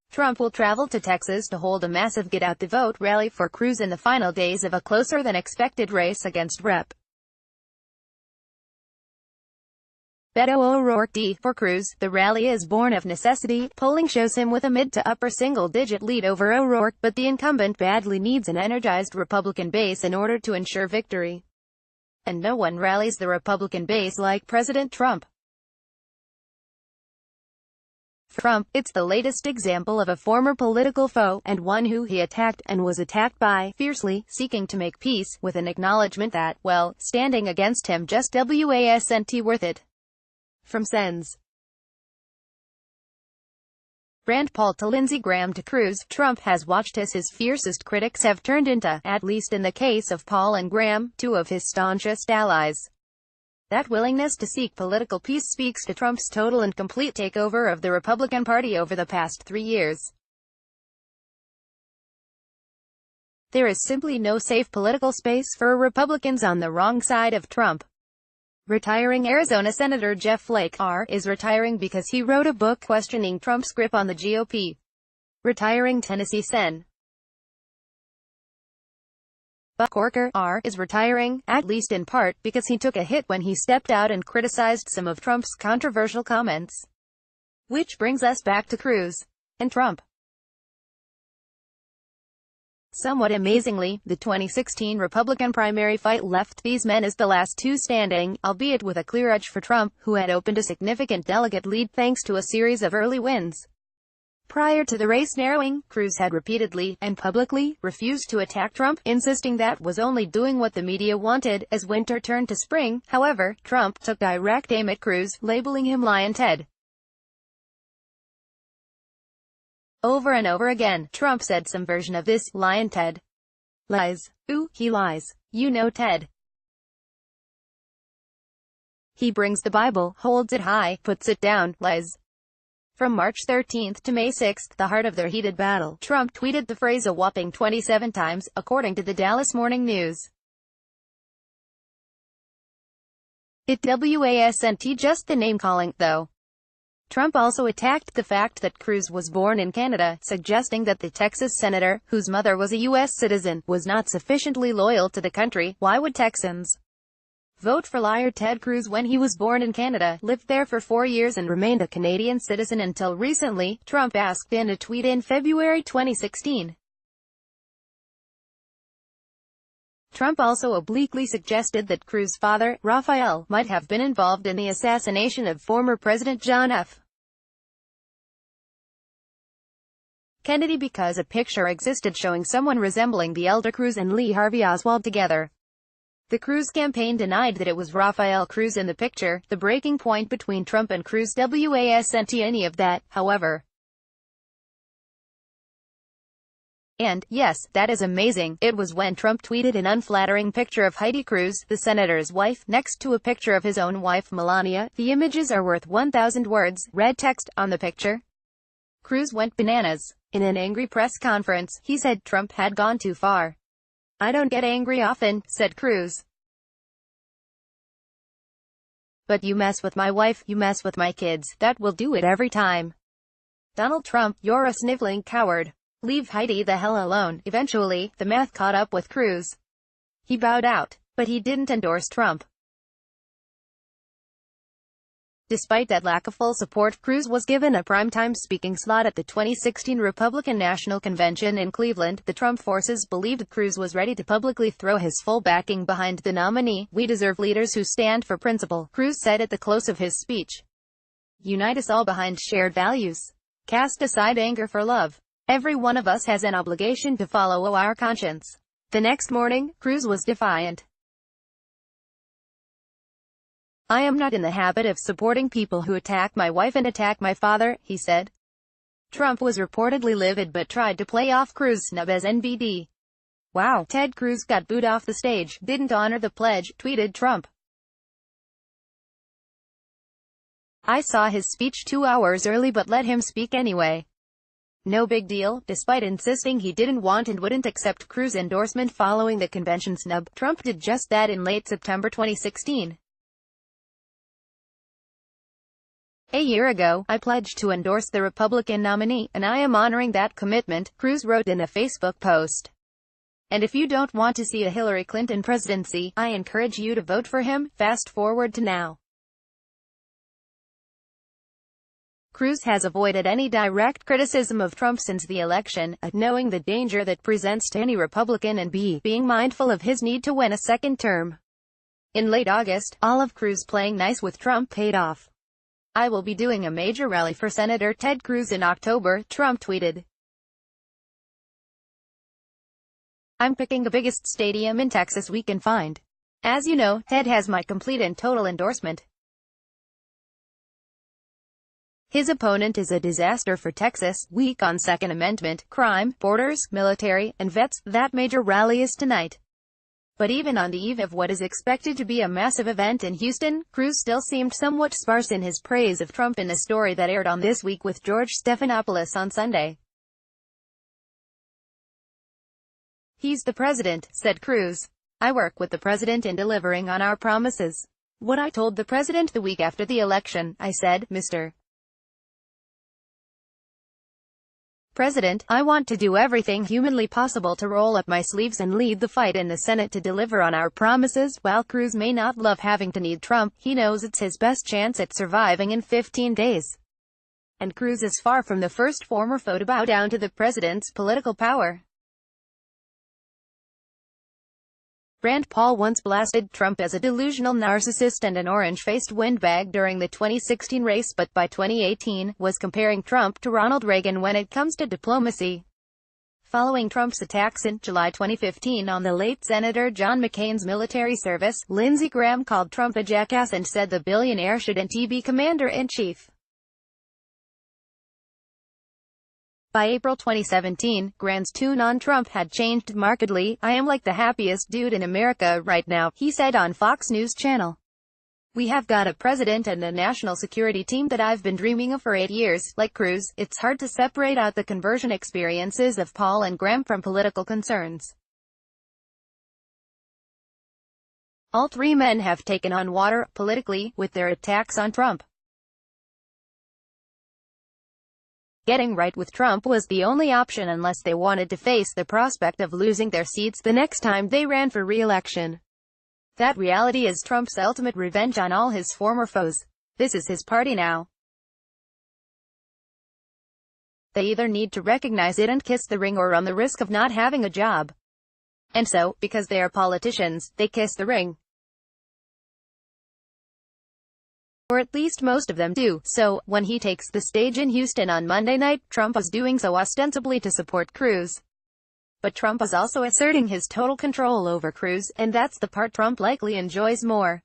Trump will travel to Texas to hold a massive Get Out the Vote rally for Cruz in the final days of a closer-than-expected race against Rep. Beto ORourke for Cruz. The rally is born of necessity. Polling shows him with a mid to upper single-digit lead over O'Rourke, but the incumbent badly needs an energized Republican base in order to ensure victory. And no one rallies the Republican base like President Trump. For Trump, it's the latest example of a former political foe, and one who he attacked, and was attacked by, fiercely, seeking to make peace, with an acknowledgement that, well, standing against him just wasn't worth it. From Sens. Rand Paul to Lindsey Graham to Cruz, Trump has watched as his fiercest critics have turned into, at least in the case of Paul and Graham, two of his staunchest allies. That willingness to seek political peace speaks to Trump's total and complete takeover of the Republican Party over the past 3 years. There is simply no safe political space for Republicans on the wrong side of Trump. Retiring Arizona Senator Jeff Flake is retiring because he wrote a book questioning Trump's grip on the GOP. Retiring Tennessee Sen. Beto ORourke is retiring, at least in part, because he took a hit when he stepped out and criticized some of Trump's controversial comments. Which brings us back to Cruz and Trump. Somewhat amazingly, the 2016 Republican primary fight left these men as the last two standing, albeit with a clear edge for Trump, who had opened a significant delegate lead thanks to a series of early wins. Prior to the race narrowing, Cruz had repeatedly, and publicly, refused to attack Trump, insisting that was only doing what the media wanted. As winter turned to spring, however, Trump took direct aim at Cruz, labeling him Lion Ted. Over and over again, Trump said some version of this, Lion Ted. Lies. Ooh, he lies. You know Ted. He brings the Bible, holds it high, puts it down, lies. From March 13 to May 6, the heart of their heated battle, Trump tweeted the phrase a whopping 27 times, according to the Dallas Morning News. It wasn't just the name-calling, though. Trump also attacked the fact that Cruz was born in Canada, suggesting that the Texas senator, whose mother was a U.S. citizen, was not sufficiently loyal to the country. Why would Texans vote for liar Ted Cruz when he was born in Canada, lived there for 4 years and remained a Canadian citizen until recently? Trump asked in a tweet in February 2016. Trump also obliquely suggested that Cruz's father, Rafael, might have been involved in the assassination of former President John F. Kennedy because a picture existed showing someone resembling the elder Cruz and Lee Harvey Oswald together. The Cruz campaign denied that it was Rafael Cruz in the picture. The breaking point between Trump and Cruz wasn't any of that, however. And, yes, that is amazing, it was when Trump tweeted an unflattering picture of Heidi Cruz, the senator's wife, next to a picture of his own wife Melania. The images are worth 1,000 words, read text, on the picture. Cruz went bananas. In an angry press conference, he said Trump had gone too far. I don't get angry often, said Cruz. But you mess with my wife, you mess with my kids, that will do it every time. Donald Trump, you're a sniveling coward. Leave Heidi the hell alone. Eventually, the math caught up with Cruz. He bowed out. But he didn't endorse Trump. Despite that lack of full support, Cruz was given a primetime speaking slot at the 2016 Republican National Convention in Cleveland. The Trump forces believed Cruz was ready to publicly throw his full backing behind the nominee. We deserve leaders who stand for principle, Cruz said at the close of his speech. Unite us all behind shared values. Cast aside anger for love. Every one of us has an obligation to follow our conscience. The next morning, Cruz was defiant. I am not in the habit of supporting people who attack my wife and attack my father, he said. Trump was reportedly livid but tried to play off Cruz's snub as NBD. Wow, Ted Cruz got booed off the stage, didn't honor the pledge, tweeted Trump. I saw his speech 2 hours early but let him speak anyway. No big deal. Despite insisting he didn't want and wouldn't accept Cruz's endorsement following the convention snub, Trump did just that in late September 2016. A year ago, I pledged to endorse the Republican nominee, and I am honoring that commitment, Cruz wrote in a Facebook post. And if you don't want to see a Hillary Clinton presidency, I encourage you to vote for him. Fast forward to now. Cruz has avoided any direct criticism of Trump since the election, knowing the danger that presents to any Republican and being mindful of his need to win a second term. In late August, all of Cruz playing nice with Trump paid off. "I will be doing a major rally for Senator Ted Cruz in October," Trump tweeted. "I'm picking the biggest stadium in Texas we can find. As you know, Ted has my complete and total endorsement. His opponent is a disaster for Texas, weak on Second Amendment, crime, borders, military, and vets. That major rally is tonight." But even on the eve of what is expected to be a massive event in Houston, Cruz still seemed somewhat sparse in his praise of Trump in a story that aired on This Week with George Stephanopoulos on Sunday. "He's the president," said Cruz. "I work with the president in delivering on our promises. What I told the president the week after the election, I said, Mr. President, I want to do everything humanly possible to roll up my sleeves and lead the fight in the Senate to deliver on our promises." While Cruz may not love having to need Trump, he knows it's his best chance at surviving in 15 days. And Cruz is far from the first former foe to bow down to the president's political power. Rand Paul once blasted Trump as a delusional narcissist and an orange-faced windbag during the 2016 race, but by 2018, was comparing Trump to Ronald Reagan when it comes to diplomacy. Following Trump's attacks in July 2015 on the late Senator John McCain's military service, Lindsey Graham called Trump a jackass and said the billionaire shouldn't be commander-in-chief. By April 2017, Graham's tune on Trump had changed markedly. "I am like the happiest dude in America right now," he said on Fox News Channel. "We have got a president and a national security team that I've been dreaming of for 8 years. Like Cruz, it's hard to separate out the conversion experiences of Paul and Graham from political concerns. All three men have taken on water, politically, with their attacks on Trump. Getting right with Trump was the only option unless they wanted to face the prospect of losing their seats the next time they ran for re-election. That reality is Trump's ultimate revenge on all his former foes. This is his party now. They either need to recognize it and kiss the ring or run the risk of not having a job. And so, because they are politicians, they kiss the ring. Or at least most of them do. So, when he takes the stage in Houston on Monday night, Trump is doing so ostensibly to support Cruz. But Trump is also asserting his total control over Cruz, and that's the part Trump likely enjoys more.